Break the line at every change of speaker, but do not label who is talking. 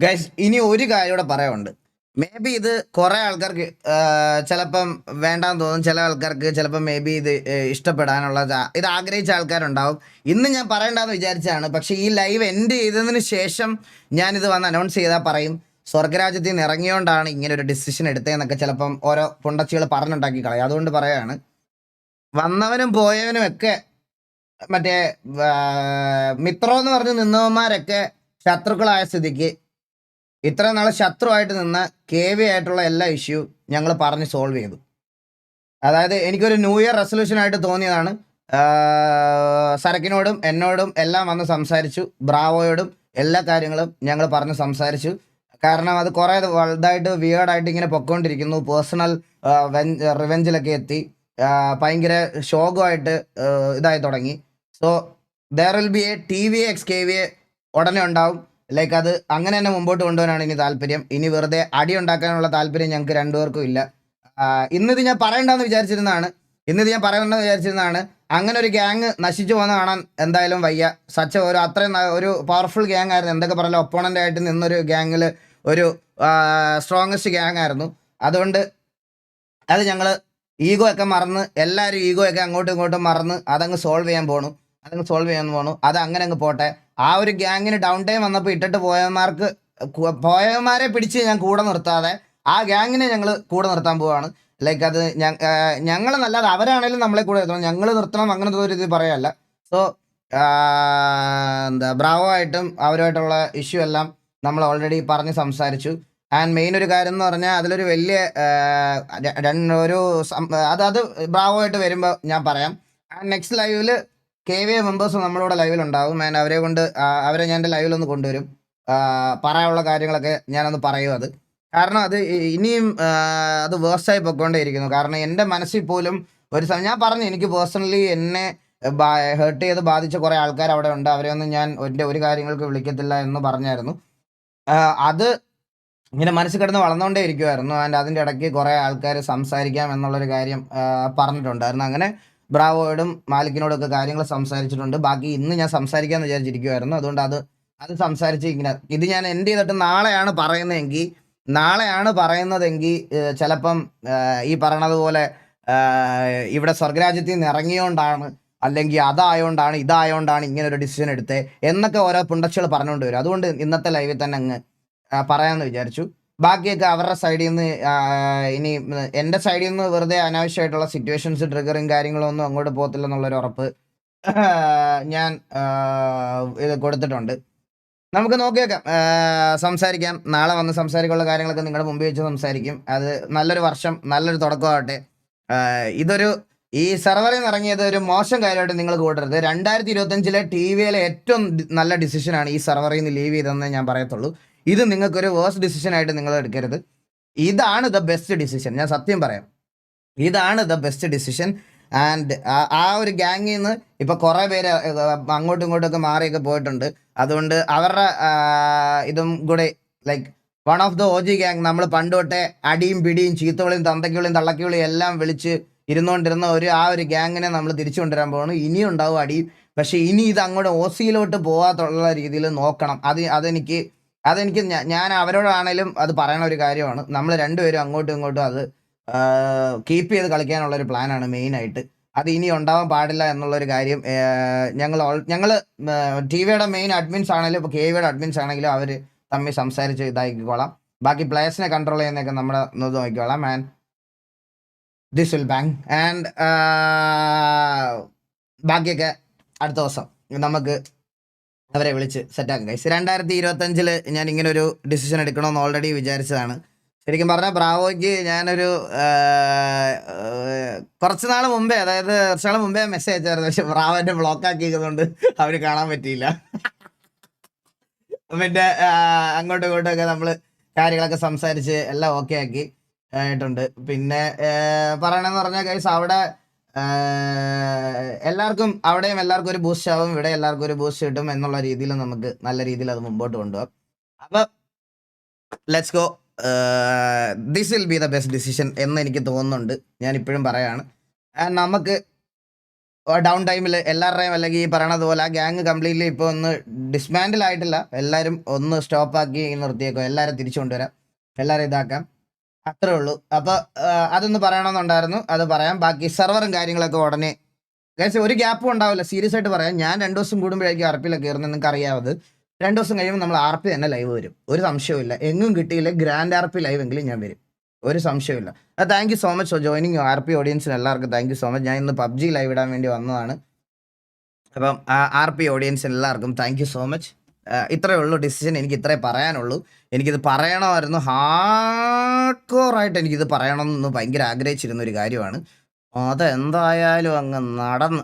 Guys ഇനി ഒരു കാര്യം കൂടെ പറയാനുണ്ട്. മേ ബി ഇത് കുറെ ആൾക്കാർക്ക് ചിലപ്പം വേണ്ടാന്ന് തോന്നും, ചില ആൾക്കാർക്ക് ചിലപ്പം മേ ബി ഇത് ഇഷ്ടപ്പെടാനുള്ള ഇത് ആഗ്രഹിച്ച ആൾക്കാരുണ്ടാവും. ഇന്ന് ഞാൻ പറയണ്ടെന്ന് വിചാരിച്ചതാണ്, പക്ഷേ ഈ ലൈവ് എൻഡ് ചെയ്തതിന് ശേഷം ഞാനിത് വന്ന് അനൗൺസ് ചെയ്താൽ പറയും സ്വർഗരാജ്യത്തിൽ നിന്ന് ഇറങ്ങിയോണ്ടാണ് ഇങ്ങനെ ഒരു ഡിസിഷൻ എടുത്തതെന്നൊക്കെ ചിലപ്പം ഓരോ പുണ്ടച്ചികൾ പറഞ്ഞുണ്ടാക്കി കളയും. അതുകൊണ്ട് പറയാണ്, വന്നവനും പോയവനും ഒക്കെ മറ്റേ മിത്രം എന്ന് പറഞ്ഞ് നിന്നവന്മാരൊക്കെ ശത്രുക്കളായ സ്ഥിതിക്ക് ഇത്രയും നാളെ ശത്രുവായിട്ട് നിന്ന കെ വി ആയിട്ടുള്ള എല്ലാ ഇഷ്യൂ ഞങ്ങൾ പറഞ്ഞ് സോൾവ് ചെയ്തു. അതായത് എനിക്കൊരു ന്യൂ ഇയർ റെസൊല്യൂഷൻ ആയിട്ട് തോന്നിയതാണ്. സരക്കിനോടും എന്നോടും എല്ലാം വന്ന് സംസാരിച്ചു, ബ്രാവോയോടും എല്ലാ കാര്യങ്ങളും ഞങ്ങൾ പറഞ്ഞ് സംസാരിച്ചു. കാരണം അത് കുറേ വലുതായിട്ട് വിയേർഡായിട്ട് ഇങ്ങനെ പൊക്കോണ്ടിരിക്കുന്നു. പേഴ്സണൽ റിവെഞ്ചിലൊക്കെ എത്തി, ഭയങ്കര ശോകമായിട്ട് ഇതായി തുടങ്ങി. So there will be A TVA ഉടനെ ഉണ്ടാവും. ലൈക്ക് അത് അങ്ങനെ തന്നെ മുമ്പോട്ട് കൊണ്ടുപോകാനാണ് ഇനി താല്പര്യം. ഇനി വെറുതെ അടി ഉണ്ടാക്കാനുള്ള താല്പര്യം ഞങ്ങൾക്ക് രണ്ടുപേർക്കും ഇല്ല. ഇന്നിത് ഞാൻ പറയണ്ടെന്ന് വിചാരിച്ചിരുന്നതാണ്. അങ്ങനെ ഒരു ഗ്യാങ് നശിച്ചു പോകുന്ന കാണാൻ എന്തായാലും വയ്യ. അത്രയും ഒരു പവർഫുൾ ഗ്യാങ് ആയിരുന്നു. എന്തൊക്കെ പറഞ്ഞാൽ ഒപ്പോണൻ്റ് ആയിട്ട് നിന്നൊരു ഗ്യാങ്ങിൽ ഒരു സ്ട്രോങ്ങസ്റ്റ് ഗ്യാങ് ആയിരുന്നു. അതുകൊണ്ട് അത് ഞങ്ങൾ ഈഗോ ഒക്കെ മറന്ന്, എല്ലാവരും ഈഗോ ഒക്കെ അങ്ങോട്ടും ഇങ്ങോട്ടും മറന്ന് അതങ്ങ് സോൾവ് ചെയ്യാൻ പോണു. അത് അങ്ങനെ അങ്ങ് പോട്ടെ. ആ ഒരു ഗ്യാങ്ങിന് ഡൗൺ ടൈം വന്നപ്പോൾ ഇട്ടിട്ട് പോയവന്മാരെ പിടിച്ച് ഞാൻ കൂടെ നിർത്താതെ ആ ഗ്യാങ്ങിനെ ഞങ്ങൾ കൂടെ നിർത്താൻ പോവാണ്. ലൈക്ക് അത് ഞങ്ങളെന്നല്ലാതെ അവരാണേലും നമ്മളെ കൂടെ നിർത്തണം, ഞങ്ങൾ നിർത്തണം അങ്ങനത്തെ ഒരു ഇത് പറയല്ല. സോ ബ്രാവോ ആയിട്ടും അവരുമായിട്ടുള്ള ഇഷ്യൂ എല്ലാം നമ്മൾ ഓൾറെഡി പറഞ്ഞ് സംസാരിച്ചു. ആൻഡ് മെയിൻ ഒരു കാര്യം എന്ന് പറഞ്ഞാൽ അതിലൊരു വലിയ ഒരു അത് ബ്രാവോ ആയിട്ട് വരുമ്പോൾ ഞാൻ പറയാം. ആൻഡ് നെക്സ്റ്റ് ലൈവിൽ KVA മെമ്പേഴ്സ് നമ്മളിവിടെ ലൈവിലുണ്ടാവും. ആൻഡ് അവരെ ഞാൻ എൻ്റെ ലൈവിലൊന്ന് കൊണ്ടുവരും. പറയാനുള്ള കാര്യങ്ങളൊക്കെ ഞാനൊന്ന് പറയും. അത് കാരണം അത് ഇനിയും അത് വേഴ്സായി പൊയ്ക്കൊണ്ടേയിരിക്കുന്നു. കാരണം എൻ്റെ മനസ്സിൽ പോലും ഒരു ഞാൻ പറഞ്ഞു, എനിക്ക് പേഴ്സണലി എന്നെ ഹേർട്ട് ചെയ്ത് ബാധിച്ച കുറേ ആൾക്കാർ അവിടെ ഉണ്ട്. അവരെയൊന്നും ഞാൻ എൻ്റെ ഒരു കാര്യങ്ങൾക്ക് വിളിക്കത്തില്ല എന്ന് പറഞ്ഞായിരുന്നു. അത് ഇങ്ങനെ മനസ്സിൽ കിടന്ന് വളർന്നുകൊണ്ടേ ഇരിക്കുമായിരുന്നു. ആൻഡ് അതിൻ്റെ ഇടയ്ക്ക് കുറേ ആൾക്കാർ സംസാരിക്കാം എന്നുള്ളൊരു കാര്യം പറഞ്ഞിട്ടുണ്ടായിരുന്നു. അങ്ങനെ ബ്രാവോയോടും മാലിക്കിനോടും ഒക്കെ കാര്യങ്ങൾ സംസാരിച്ചിട്ടുണ്ട്. ബാക്കി ഇന്ന് ഞാൻ സംസാരിക്കാമെന്ന് വിചാരിച്ചിരിക്കുമായിരുന്നു. അതുകൊണ്ട് അത് സംസാരിച്ച് ഇങ്ങനെ ഇത് ഞാൻ എൻഡ് ചെയ്തിട്ട് നാളെയാണ് പറയുന്നതെങ്കിൽ ചിലപ്പം ഈ പറയണത് പോലെ ഇവിടെ സ്വർഗരാജ്യത്തിൽ നിന്ന് ഇറങ്ങിയോണ്ടാണ്, അല്ലെങ്കിൽ ഇതായോണ്ടാണ് ഇങ്ങനെ ഒരു ഡിസിഷൻ എടുത്തത് എന്നൊക്കെ ഓരോ പുണ്ടച്ചുകൾ പറഞ്ഞുകൊണ്ട് വരും. അതുകൊണ്ട് ഇന്നത്തെ ലൈവിൽ തന്നെ അങ്ങ് പറയാമെന്ന് വിചാരിച്ചു. ബാക്കിയൊക്കെ അവരുടെ സൈഡിൽ നിന്ന് ഇനി എൻ്റെ സൈഡിൽ നിന്ന് വെറുതെ അനാവശ്യമായിട്ടുള്ള സിറ്റുവേഷൻസ് ട്രിഗറും കാര്യങ്ങളൊന്നും അങ്ങോട്ട് പോകത്തില്ലെന്നുള്ളൊരു ഉറപ്പ് ഞാൻ ഇത് കൊടുത്തിട്ടുണ്ട്. നമുക്ക് നോക്കിയേക്കാം, സംസാരിക്കാം. നാളെ വന്ന് സംസാരിക്കാനുള്ള കാര്യങ്ങളൊക്കെ നിങ്ങളുടെ മുമ്പിൽ വെച്ച് സംസാരിക്കും. അത് നല്ലൊരു വർഷം, നല്ലൊരു തുടക്കമാവട്ടെ. ഈ സെർവറിൽ നിന്ന് ഇറങ്ങിയത് ഒരു മോശം കാര്യമായിട്ട് നിങ്ങൾ കൂട്ടരുത്. 2025 TVA ഏറ്റവും നല്ല ഡിസിഷനാണ് ഈ സെർവറിൽ നിന്ന് ലീവ് ചെയ്തതെന്ന് ഞാൻ പറയത്തുള്ളൂ. ഇത് നിങ്ങൾക്കൊരു വേഴ്സ് ഡിസിഷനായിട്ട് നിങ്ങൾ എടുക്കരുത്. ഇതാണ് ദ ബെസ്റ്റ് ഡിസിഷൻ. ഞാൻ സത്യം പറയാം, ഇതാണ് ദ ബെസ്റ്റ് ഡിസിഷൻ. ആൻഡ് ആ ഒരു ഗ്യാങ്ങിൽ നിന്ന് ഇപ്പം കുറേ പേര് അങ്ങോട്ടും ഇങ്ങോട്ടൊക്കെ മാറിയൊക്കെ പോയിട്ടുണ്ട്. അതുകൊണ്ട് അവരുടെ ഇതും കൂടെ like one of the OG gang, നമ്മൾ പണ്ട് തൊട്ടേ അടിയും പിടിയും ചീത്തവിളിയും തന്തയ്ക്കുവിളിയും തള്ളക്കിവിളിയും എല്ലാം വിളിച്ച് ഇരുന്നുകൊണ്ടിരുന്ന ആ ഒരു ഗ്യാങ്ങിനെ നമ്മൾ തിരിച്ചു കൊണ്ടുവരാൻ പോകണം. ഇനിയും ഉണ്ടാവും അടിയും. പക്ഷേ ഇനി ഇത് അങ്ങോട്ട് OCയിലോട്ട് പോകാത്തുള്ള രീതിയിൽ നോക്കണം. അതെനിക്ക് ഞാൻ അവരോടാണേലും അത് പറയണ ഒരു കാര്യമാണ്. നമ്മൾ രണ്ടുപേരും അങ്ങോട്ടും ഇങ്ങോട്ടും അത് കീപ്പ് ചെയ്ത് കളിക്കാനുള്ളൊരു പ്ലാനാണ് മെയിനായിട്ട്. അത് ഇനി ഉണ്ടാവാൻ പാടില്ല എന്നുള്ളൊരു കാര്യം ഞങ്ങൾ TVയുടെ മെയിൻ അഡ്മിൻസ് ആണെങ്കിലും ഇപ്പോൾ KVയുടെ അഡ്മിൻസ് ആണെങ്കിലും അവർ തമ്മിൽ സംസാരിച്ച് ഇതാക്കിക്കോളാം. ബാക്കി പ്ലേയേഴ്സിനെ കൺട്രോൾ ചെയ്യുന്നതൊക്കെ നമ്മുടെ നോക്കിക്കോളാം. And this will bang. And ബാക്കിയൊക്കെ അടുത്ത ദിവസം നമുക്ക് അവരെ വിളിച്ച് സെറ്റാക്കും ഗൈസ്. 2025 ഞാൻ ഇങ്ങനൊരു ഡിസിഷൻ എടുക്കണമെന്ന് ഓൾറെഡി വിചാരിച്ചതാണ്. ശരിക്കും പറഞ്ഞാൽ ബ്രാവോയ്ക്ക് ഞാനൊരു കുറച്ച് നാൾ മുമ്പേ മെസ്സേജ് അയച്ചായിരുന്നു. പക്ഷെ ബ്രാവോ എന്നെ ബ്ലോക്ക് ആക്കിയതുകൊണ്ട് അവർ കാണാൻ പറ്റിയില്ല. പിന്നെ അങ്ങോട്ടും ഇങ്ങോട്ടുമൊക്കെ നമ്മൾ കാര്യങ്ങളൊക്കെ സംസാരിച്ച് എല്ലാം ഓക്കെ ആക്കി ആയിട്ടുണ്ട്. പിന്നെ പറയണമെന്ന് പറഞ്ഞാൽ ഗൈസ്, അവിടെ അവിടെയും എല്ലാവർക്കും ഒരു ബൂസ്റ്റ് ആവും, ഇവിടെ എല്ലാവർക്കും ഒരു ബൂസ്റ്റ് കിട്ടും എന്നുള്ള രീതിയിൽ നമുക്ക് നല്ല രീതിയിൽ അത് മുമ്പോട്ട് കൊണ്ടുപോകാം. അപ്പം let's go. This will be the best decision എന്ന് എനിക്ക് തോന്നുന്നുണ്ട്. ഞാൻ ഇപ്പോഴും പറയാണ്. നമുക്ക് ഡൗൺ ടൈമിൽ എല്ലാവരുടെയും അല്ലെങ്കിൽ ഈ പറയണത് പോലെ ആ ഗ്യാങ് കംപ്ലീറ്റ്ലി ഇപ്പോൾ ഒന്ന് ഡിസ്മാൻഡിൽ ആയിട്ടില്ല. എല്ലാവരും ഒന്ന് സ്റ്റോപ്പാക്കി നിർത്തിയേക്കും. എല്ലാവരും തിരിച്ചു കൊണ്ടുവരാം, എല്ലാവരും ഇതാക്കാം, അത്രേ ഉള്ളൂ. അപ്പോൾ അതൊന്ന് പറയണമെന്നുണ്ടായിരുന്നു, അത് പറയാം. ബാക്കി സെർവറും കാര്യങ്ങളൊക്കെ ഉടനെ ഗൈസ് ഒരു ഗ്യാപ്പും ഉണ്ടാവില്ല. സീരിയസ് ആയിട്ട് പറയാം, ഞാൻ 2 ദിവസം കൂടുമ്പോഴേക്കും RP-യിലൊക്കെ കയറുന്നത് നിങ്ങൾക്ക് അറിയാവത്. 2 ദിവസം കഴിയുമ്പോൾ നമ്മൾ RP തന്നെ ലൈവ് വരും, ഒരു സംശയമില്ല. എങ്ങും കിട്ടിയില്ല ഗ്രാൻഡ് RP ലൈവ് എങ്കിലും ഞാൻ വരും, ഒരു സംശയമില്ല. Thank you so much for joining. RP ഓഡിയൻസിന് എല്ലാവർക്കും താങ്ക് യു സോ മച്ച്. ഞാൻ ഇന്ന് PUBG ലൈവ് ഇടാൻ വേണ്ടി വന്നതാണ്. അപ്പം RP ഓഡിയൻസിന് എല്ലാവർക്കും താങ്ക് യു സോ മച്ച്. ഇത്രയേ ഉള്ളൂ ഡിസിഷൻ, എനിക്ക് ഇത്രേ പറയാനുള്ളൂ. എനിക്കിത് പറയണമായിരുന്നു, ഹാർഡ് കോറായിട്ട് എനിക്കിത് പറയണമെന്ന് ഭയങ്കര ആഗ്രഹിച്ചിരുന്ന ഒരു കാര്യമാണ്. അതെന്തായാലും അങ്ങ് നടന്ന്.